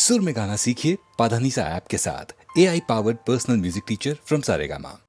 सुर में गाना सीखिए पाधानीसा ऐप के साथ। AI powered personal music teacher from Saregama.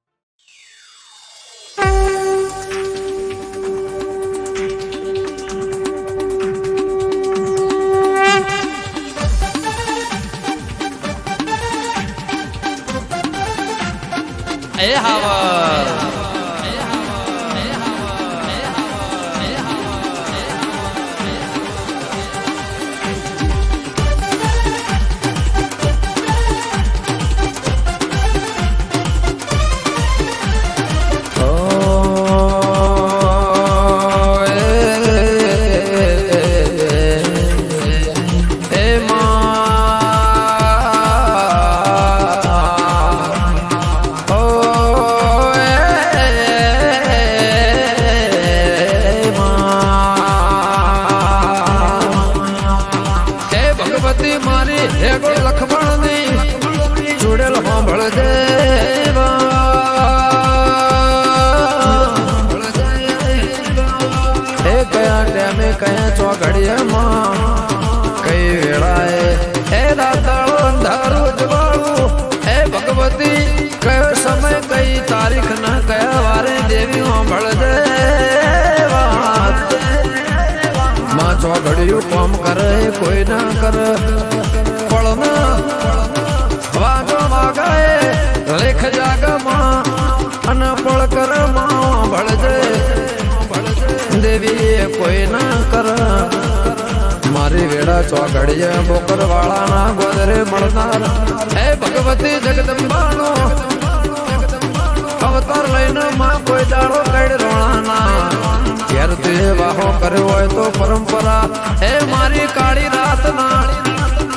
घड़ियों काम करे कोई ना कर पढ़ना वाजो मागाए लेख जाग माँ अनपढ़ कर माँ बढ़ जाए देवी कोई ना कर मारी वेड़ा चौघड़िया बोकर वाला ना गोदरे मरनार हे भगवती जगदम्बानो अवतार लेना माँ कोई दाड़ो कड़ रोना यार तुझे वाहो करे होए तो परंपरा हे मारी काली रात ना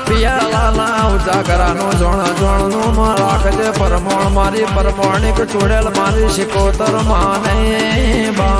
पिया लाला उजागरा नो जोणा जोण नो मारा कजे परमोण मारी परमोणिक चूड़ेल मारी शिकोतर माने बा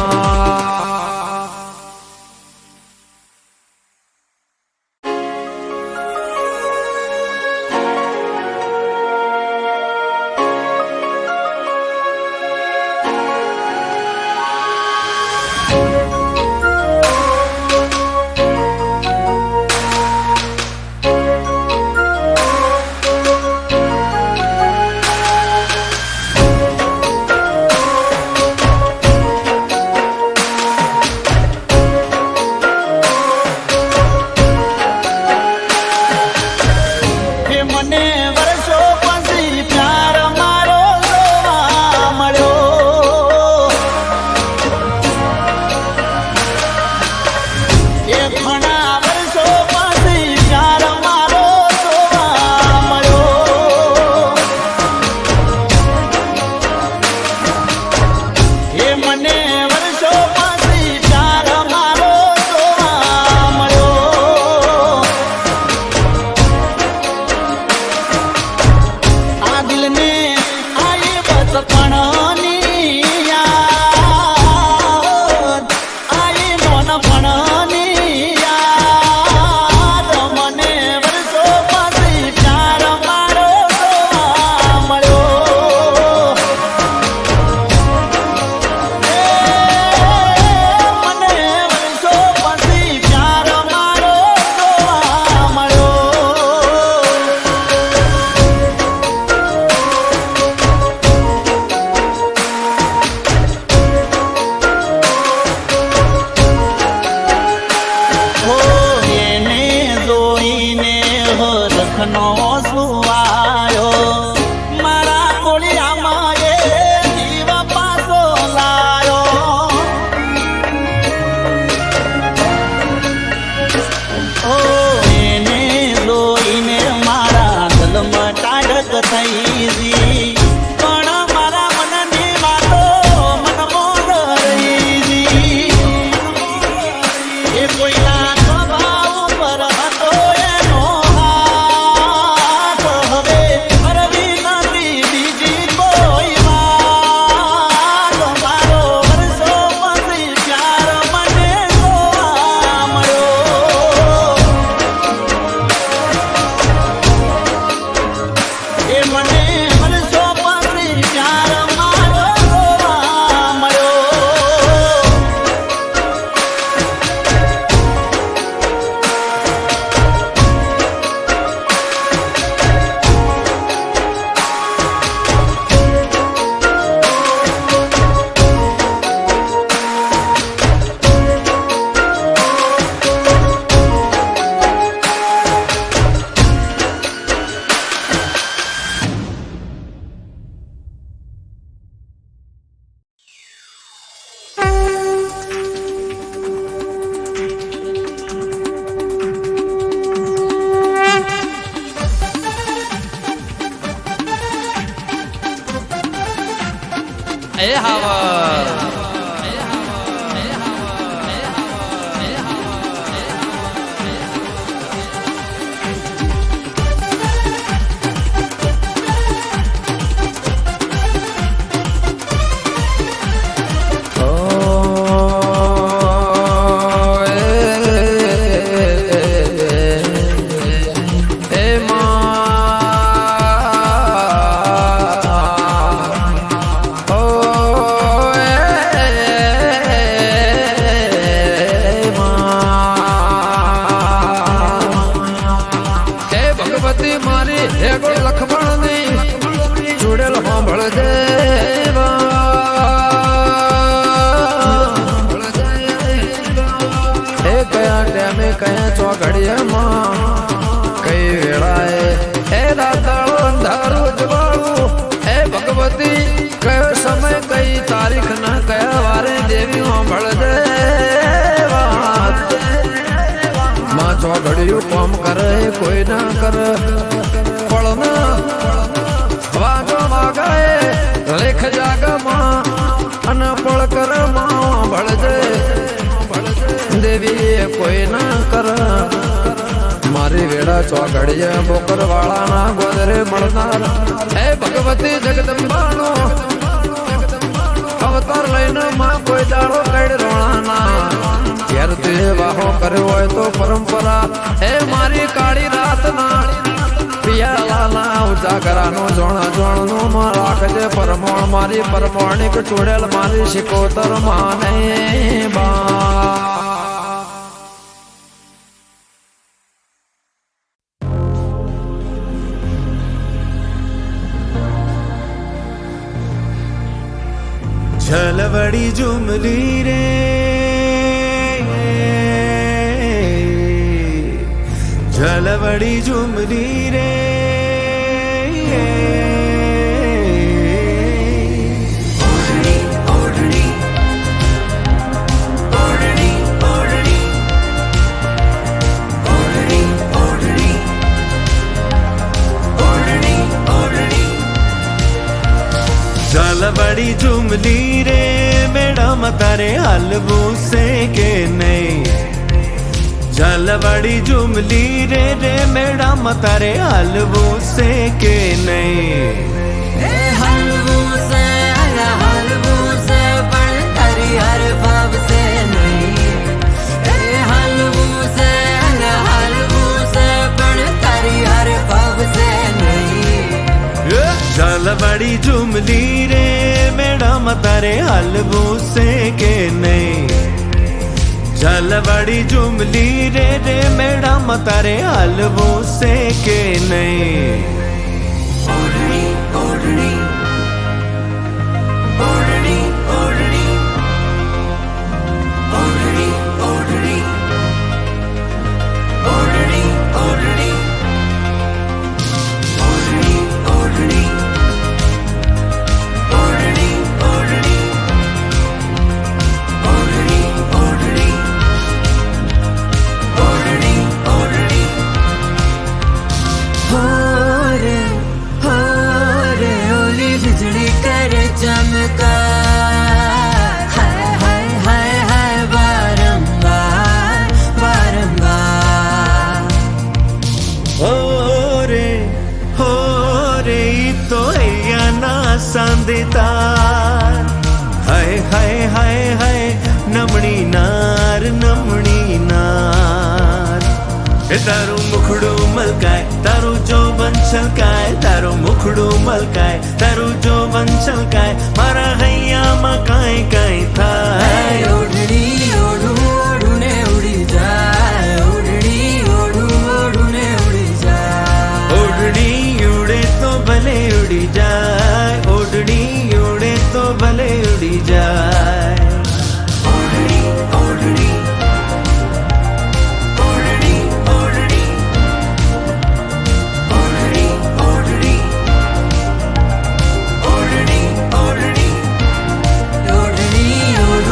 હાવર કયા ચોઘડિયામાં કઈ વેળાએ હે રાતાળો અંધારું જવાળું હે ભગવતી કયો સમય કઈ તારીખ ના કયા વારે દેવી સાંભળજે માં ચોઘડિયું કોમ કરે કોઈ ના કરે પળના વાગો વાગાએ લેખ જાગમાં અને પળ કર માં ભળજે દેવી કોઈ ના કર મારી વેડા ચોઘડીએ બોકર વાળા ના ગોદરે મળનાર હે ભગવતી જગદંબાનો અવતાર લઈને માં કોઈ દાડો કડ રોણાના ઘેર તે વાહો કર્યો હોય તો પરંપરા હે મારી કાળી રાતના પિયાલાના ઉજાગરાનો જોણા જોણનો માં રાખજે પરમોણ મારી પરમોણિક ચૂડેલ મારી શિકોતર માને બા झलवड़ी जुमली रे झलवड़ी जुमली रे ओढ़नी ओढ़नी ओढ़नी ओढ़नी ओढ़नी ओढ़नी ओढ़नी ओढ़नी झलवड़ी जुमली रे मैडम तारे हलवू से के नहीं झलवड़ी जुमली रे रे मैडम तारे हलवू से के नहीं हलवू से पण तारी हर भाव से नहीं हलवू से पण तारी हर भाव से नहीं झलवड़ी जुमली रे मैडम तारे हलवू से के नहीं झलवड़ी जुमली रे रे मैडम तारे हलवू से के नहीं ओढ़नी ओढ़नी ओढ़नी ओढ़नी ओढ़नी ओढ़नी ओढ़नी ओढ़नी ओढ़नी ओढ़नी ओढ़नी ओढ़नी ओढ़नी ओढ़नी ओढ़नी ओढ़नी हो रे ओली बिजली कर चमका हाय हाय हाय हाय बारंबार बारंबार हो रे तो हैया ना संदेतार हाय हाय हाय हाय नमणी नार तारू मुखड़ू मलकाय तारू जो छलकाय तारू मुखड़ू मलकाय तारू जो छलकाय मारा हैया में काई काई थाय ओढ़नी ओढ़ू ओढ़ू ने उड़ी जाए ओढ़नी ओढ़ू ओढ़ू ने उड़ी जाए ओढ़नी उड़े तो भले उड़ी जाए ओढ़नी उड़े तो भले उड़ी जाए ओढ़नी ओढ़नी ओढ़नी ओढ़नी ओढ़नी ओढ़नी ओढ़नी ओढ़नी ओढ़नी ओढ़नी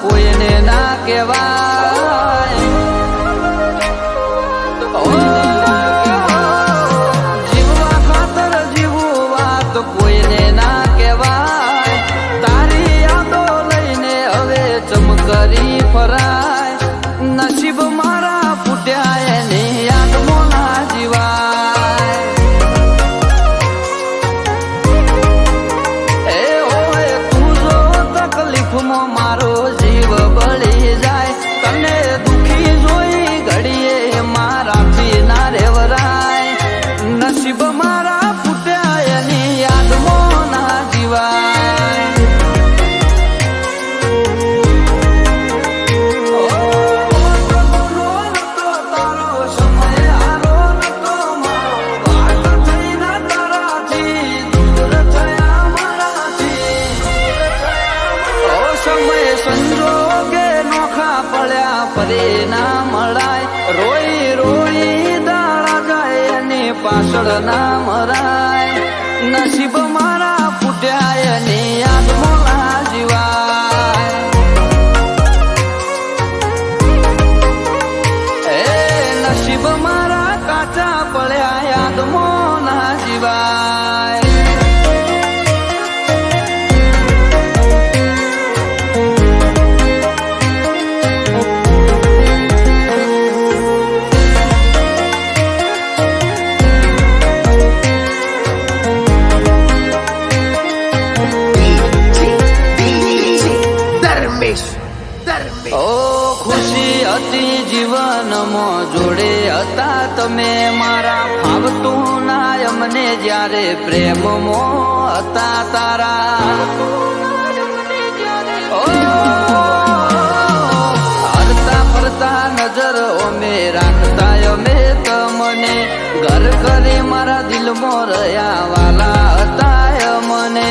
કોઈને ના કહેવાય. જીવવા ખાતર જીવું વાત કોઈને ના કહેવાય. તારી યાદો લઈને હવે ચમકરી ફરાય. નસીબ મારા ફૂટ્યા એની યાદમાં ના જીવાય. એ હોય તું જો તકલીફમાં મારો જીવ બળી જાય. તને દુખી જોઈ ઘડીએ મારાથી ના રેવરાય. નસીબ મારા ફૂટ્યા એની યાદમાં ના જીવાય. સંજોગે નોખા પડ્યા ફરે ના મળાય. રોઈ રોઈ દાડા જાય એની પાછળ ના મરાય. નસીબ મારા ફૂટ્યા એની યાદમાં ના જીવાય. એ નસીબ મારા કાચા પડ્યા યાદમાં ના જીવાય. ઓ ખુશી હતી જીવનમાં જોડે હતા તમે મારા. ફાવતું ના અમને જ્યારે પ્રેમમાં હતા તારા. ઓ હરતા ફરતા નજર અમે રાખતા અમે તમને. ઘર કરી મારા દિલમાં રહ્યા વાલા હતા મને.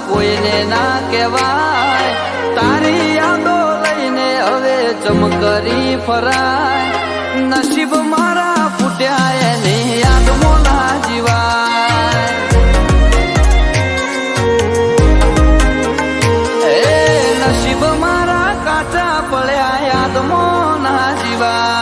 કોઈને ના કહેવાય. તારી યાદો લઈને હવે ચમકરી ફરાય. નસીબ મારા ફૂટ્યા એની યાદમાં ના જીવાય. એ નસીબ મારા કાચા પડ્યા યાદમાં ના જીવાય.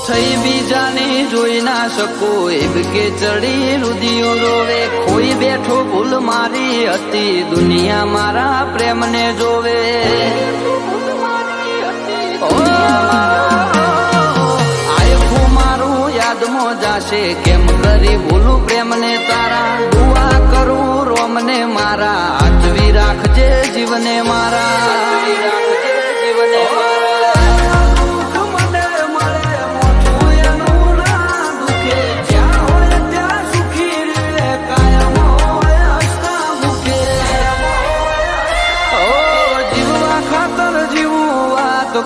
થઈ બીજાની જોઈ ના શકો એમ કે ચડી રુધિયો રોવે. ખોઈ બેઠો ભૂલ મારી હતી દુનિયા મારા પ્રેમને જોવે. આયખું મારું યાદમાં જાશે કેમ કરી ભૂલું પ્રેમને તારા. દુઆ કરું રોમને મારા આચવી રાખજે જીવને મારા. જીવને મારા.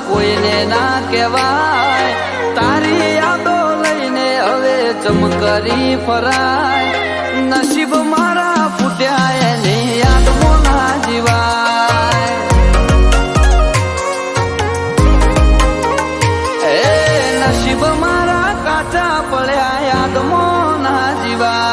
કોઈને ના કહેવાય. તારી યાદો લઈને હવે ચમકરી ફરાય. નસીબ મારા ફૂટ્યા એની યાદમાં ના જીવાય. એ નસીબ મારા કાચા પડ્યા યાદમાં ના જીવાય.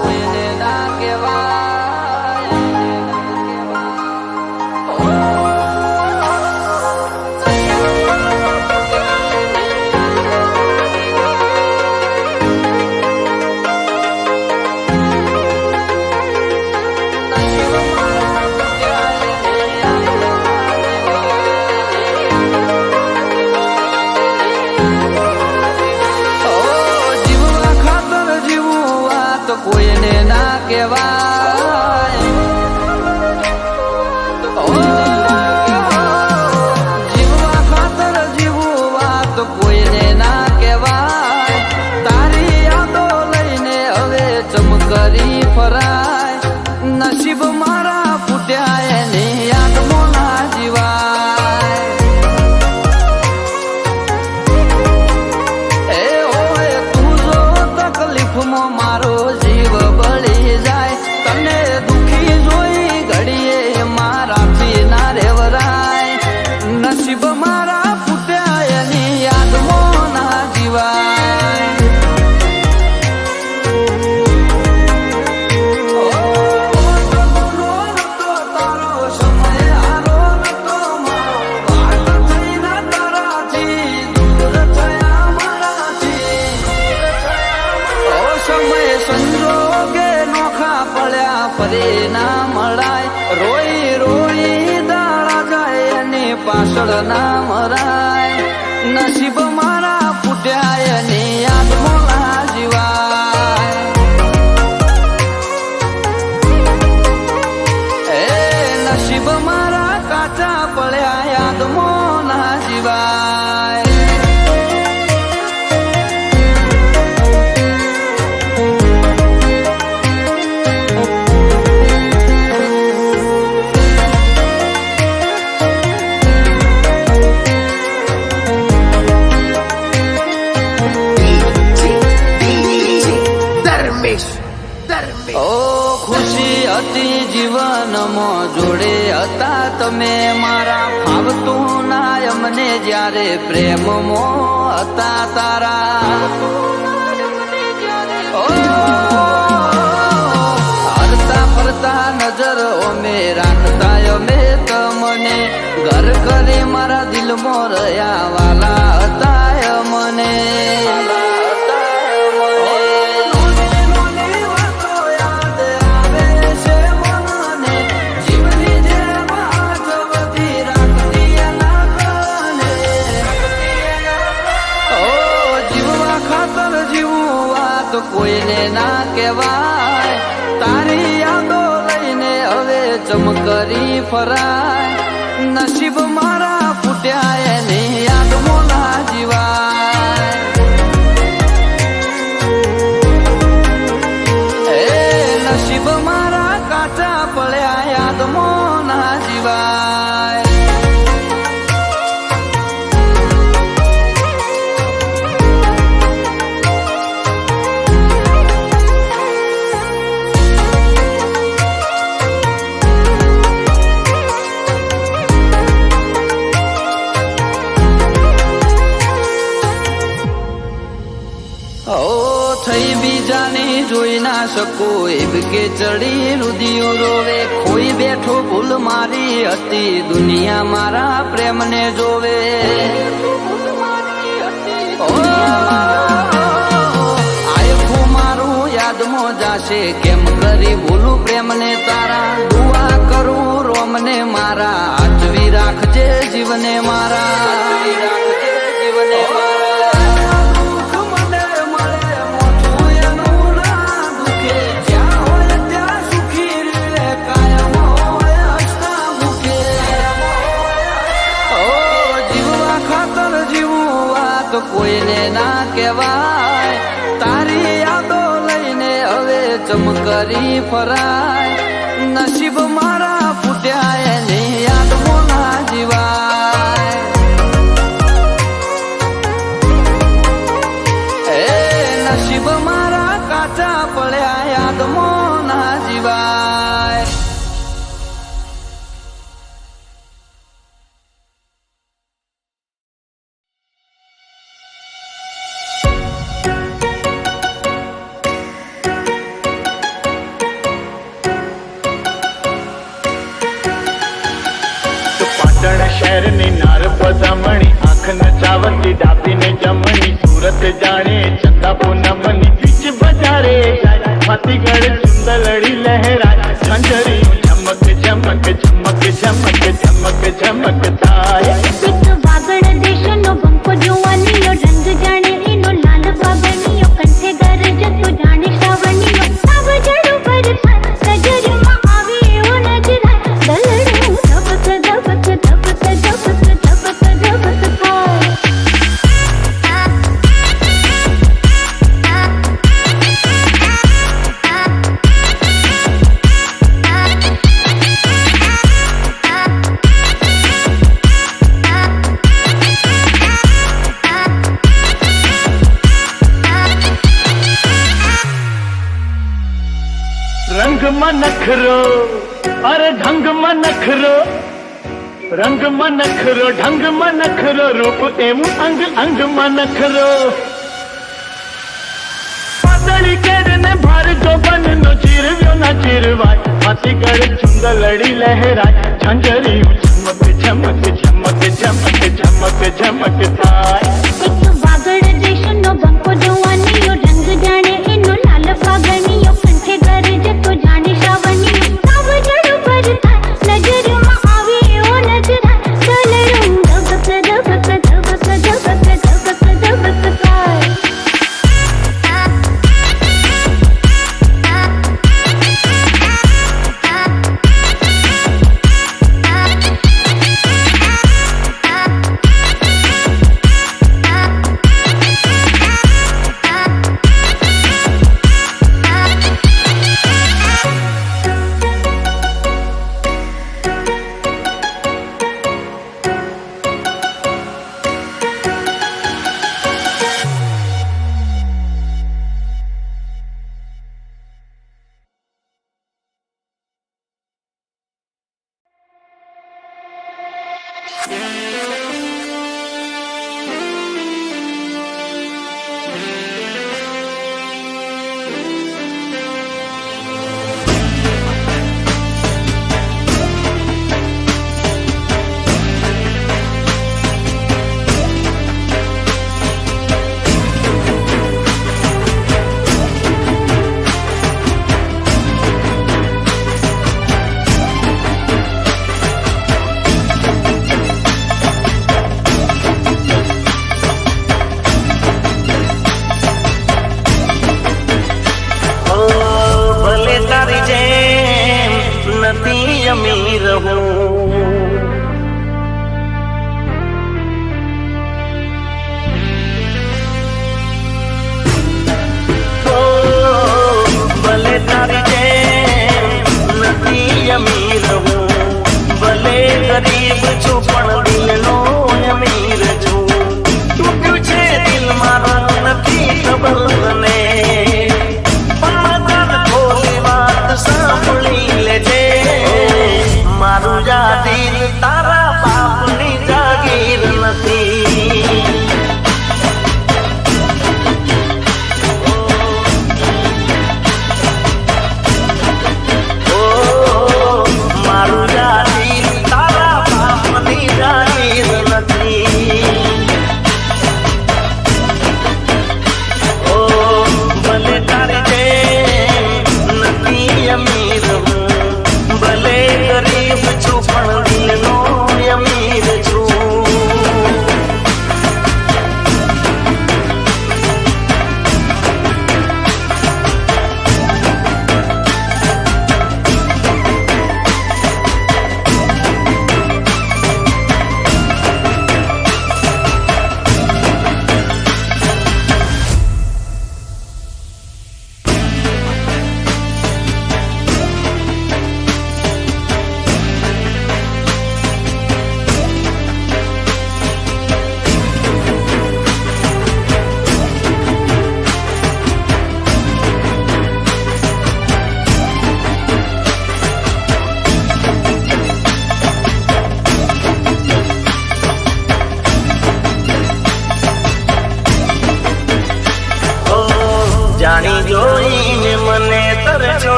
કોઈને ના કહેવાય. કોઈને ના કહેવાય. ક્યારે ના મળાય. રોઈ રોઈ દાડા જાય એની પાછળ ના મરાય. નસીબ મારા ફૂટ્યા એની યાદમાં ના જીવાય. એ નસીબ મારા કાચા પડ્યા યાદમાં ના જીવાય. ઓ ખુશી હતી જીવનમાં જોડે હતા તમે મારા. ફાવતું ના અમને જ્યારે પ્રેમમાં હતા તારા. ઓ હરતા ફરતા નજર અમે રાખતા અમે તમને. ઘર ઘરે મારા દિલમાં રહ્યા વાલા હતા મને. કોઈને ના કહેવાય. તારી યાદો લઈને હવે ચમકરી ફરાય. નસીબ મારા ફૂટ્યા એની યાદમાં ના જીવાય. એ નસીબ મારા કાચા પડ્યા યાદમાં ના જીવાય. થઈ બીજાની જોઈ ના શકો એમ કે ચડી રુદિયો રોવે. ખોઈ બેઠો ભૂલ મારી હતી દુનિયા મારા પ્રેમને જોવે. આયખું મારું યાદમાં જાશે કેમ કરી ભૂલું પ્રેમને તારા. દુઆ કરું રોમને મારા હાચવી રાખજે જીવને મારા. જીવને મારા. કોઈને ના કહેવાય. તારી યાદો લઈને હવે ચમકરી ફરાય. નસીબ મારા ફૂટ્યા એની યાદમાં ના જીવાય. એ નસીબ મારા કાચા પડ્યા યાદમાં ના જીવાય. શહેર ની નાર પદામણી આંખ નચાવતી ડાબી ને જમણી. સુરત જાણે ચંદા પૂનમની બીચ બજારે જાય. ફાતીગઢ સુંદરડી લહેરાય. ખંજરી ચમક ચમક ચમક ચમક ચમક ચમક થાય. એક વાગડ દેશનો બંકો જોવાનીયો રંગ જાણે એનો લાલ પાગણીયો. કંઠે ગરજતો જાણે શ્રાવણીયો. સાવજડું પર થાય નજરમાં આવે એવો નજરાય. દલડું ધબક ધબક ધબક ધબક ધબક ધબક થાય. રંગમાં નખરો અરે ઢંગમાં નખરો. રંગમાં નખરો ઢંગમાં નખરો. રૂપ એનું અંગ અંગમાં નખરો. પાતળી કેડને ભાર જોબનનો ચીરવ્યો ના ચીરવાય. ફાતીગઢ ચુંદલડી લહેરાય. ઝંઝરિયું ચમક ચમક ચમક ચમક ચમક ચમક થાય. એક વાગડ દેશનો બંકો જોવાનીયો રંગ જાણે એનો લાલ પાગણીયો. કંઠે ગરજતો જાણે શ્રાવણીયો.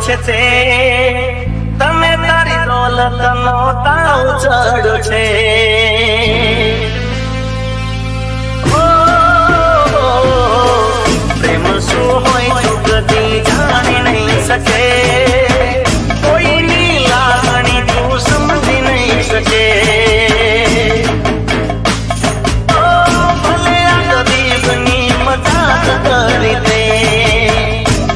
છે તે તને તારી દોલતનો તાવ ચડ્યો છે પ્રેમ શું હોય કદી જાણી નહીં શકે કોઈની લાગણી તું સમજી નહીં શકે ભલે આ ગરીબની મજાક કરી દે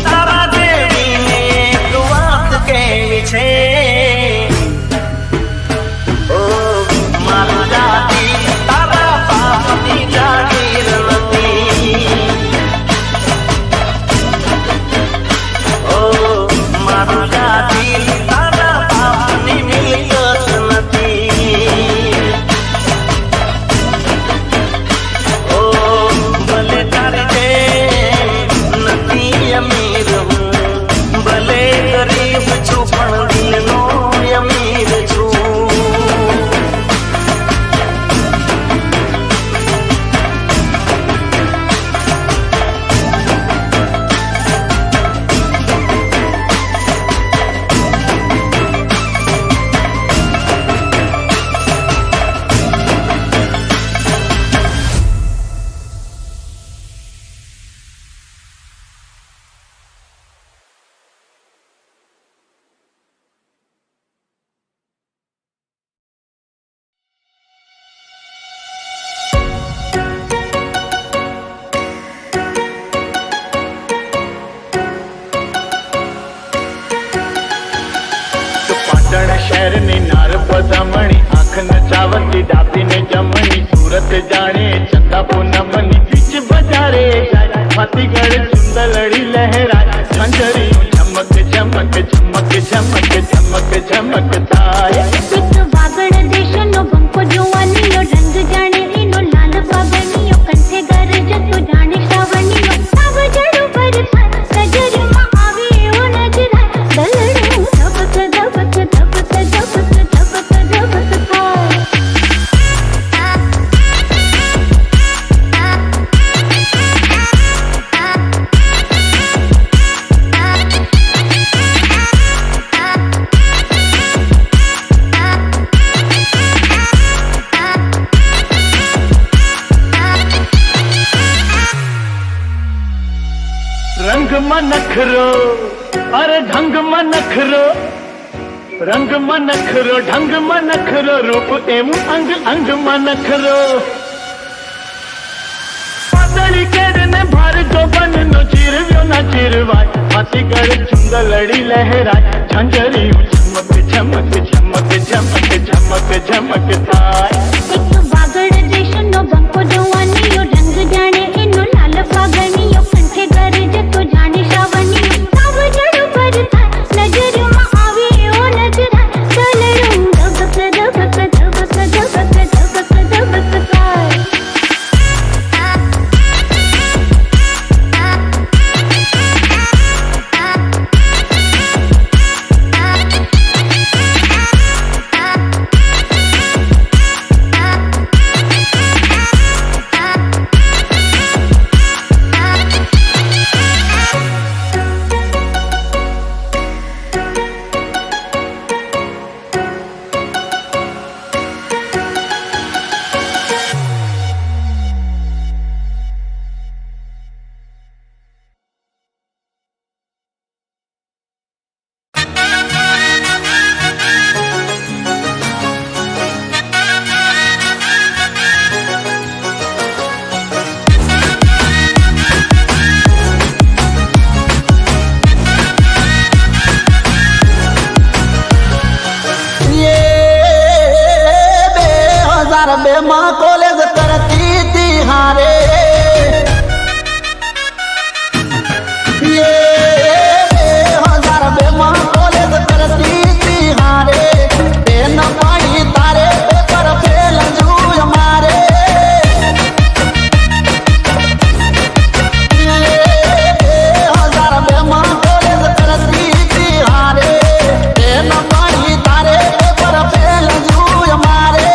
તારા દેવીને એક વાત કહેવી છે ઓ મારું જાતી તારા બાપની જાગીર નથી મારું જાતી તારા બાપની મિલકત નથી ઓ ભલે તારી જેમ નથી અમીર હું ભલે ગરીબ છું પણ દિલનો અમીર છું પાટણ શહેરની નાર પધામણી આંખ નચાવતી ડાબીને જમણી સુરત જાણે ચંદા પૂનમની બીચ બજારે જાય ફાતીગઢ ચુંદલડી લહેરાય ખંજરી ચમક ચમક ચમક ચમક ચમક ચમક થાય એક વાગડ દેશનો બંકો જોવાનીયો રંગ જાણે એનો લાલ પાગણીયો કંઠે ગરજતો જાણે શ્રાવણીયો સાવ જડું પર નજરમાં આવે એવો નજરાય દલડું ધબક ધબક ધબક ધબક ધબક ધબક થાય રંગમાં નખરો અરે ઢંગમાં નખરો રંગમાં નખરો ઢંગમાં નખરો રૂપ એમ અંગ અંગમાં નખરો પાતળી કેરને ભાર જોબનનો ચીરવ્યો ના ચીરવાય ફાતીગઢ ચુંદલડી લહેરાય ઝંઝરિયું ચમક ચમક ચમક ચમક ચમક ચમક થાય એક વાગડ દેશનો બંકો જોવાનીયો રંગ જાણે એનો લાલ પાગણીયો કંઠે ગરજતો જાણે શ્રાવણીયો સાવ જડું પર નજરમાં આવે એવો નજરાય દલડું ધબક ધબક ધબક ધબક ધબક ધબક થાય કોલેજ કરતી તી હારે 2002 માં કોલેજ કરતી તી હારે બેન પાણી તારે પેપર ફેલ જુય મારે 2002 માં કોલેજ કરતી તી હારે બેન પાણી તારે પેપર ફેલ જુય મારે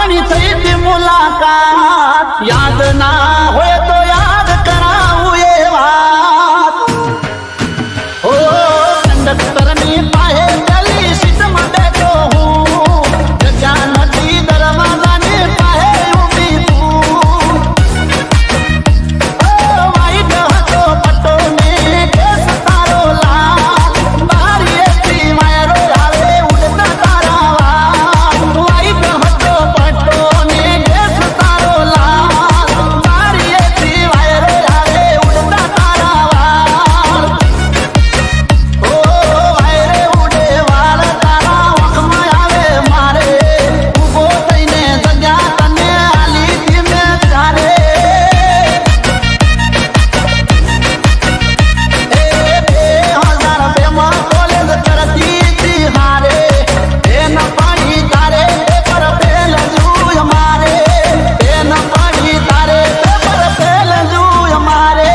આપણી થઈ હતી મુલાકાત યાદ ના હોય તો યાદ કરાવું એ વાત ઓ કંડક્ટરની પાસે પેલી સીટમાં બેઠો હું જગ્યા નથી દરવાજાની પાસે ઊભી તું વાઈટ હતો પટ્ટો ને કેસ તારો લાલ બારીએથી વાયરો આવે ઉડતા તારા વાળ વાઈટ હતો પટ્ટો ને કેસ તારો લાલ બારીએથી વાયરો આવે ઉડતા તારા વાળ ઓ વાયરે ઉડે વાળ તારા વખમાં આવે મારે ઊભો થઈને જગ્યા તને આલી દી મેં તારે 2002 માં કોલેજ કરતી હતી હારે એન પાણી તારે પેપર ફેલ જુય મારે એન પાણી તારે પેપર ફેલ જુય મારે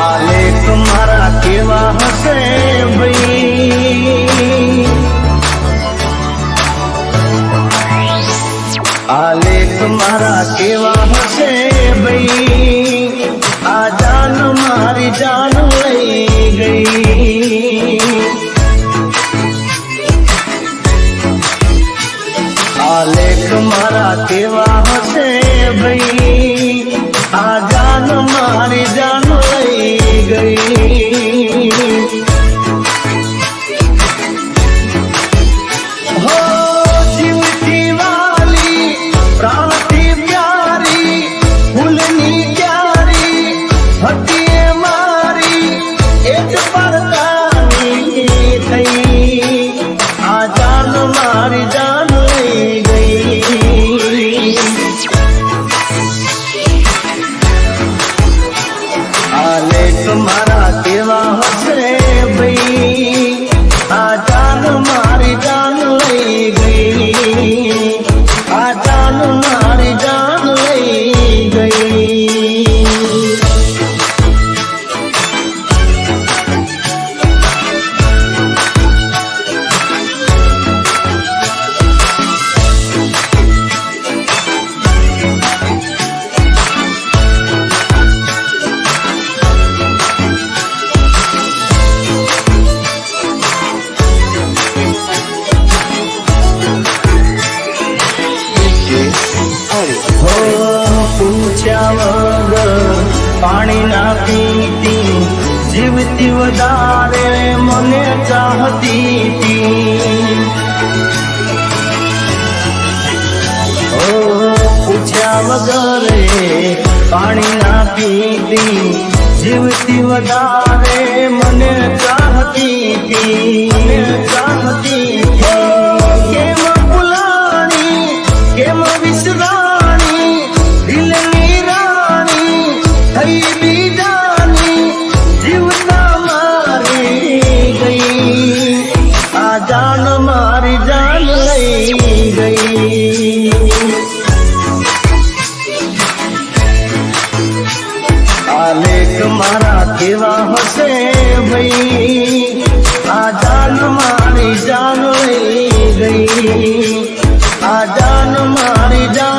આલેખ મારા કેવા હશે ભાઈ આલેખ મારા કેવા હશે ભાઈ આ જાન મારી જાન લઈ ગઈ આલેખ મારા કેવા હશે ભાઈ આ જાન મારી જાન લઈ ગઈ હો જીવતી વાલી પ્રાણથી પ્યારી ફૂલની ક્યારી હતી એ મારી એક પરદાની થઈ આ જાન મારી જાન લઈ ગઈ આલેખ મારા કેવા હશે ભાઈ આ જાન મારી જાન લઈ ગઈ આ જાન મારી જાન લઈ ગઈ પૂછ્યા વગર પાણી ના પીતી જીવતી વધારે મને ચાહતી હતી પૂછ્યા વગર પાણી ના પીતી જીવતી વધારે મને ચાહતી હતી કેમ ભૂલાણી કેમ વિસરાણી દિલની રાણી થઈ બીજાની જીવતા મારી ગઈ આ જાન મારી જાન લઈ ગઈ આલેખ મારા કેવા હશે ભાઈ આ જાન મારી જાન લઈ ગઈ આ જાન મારી જાન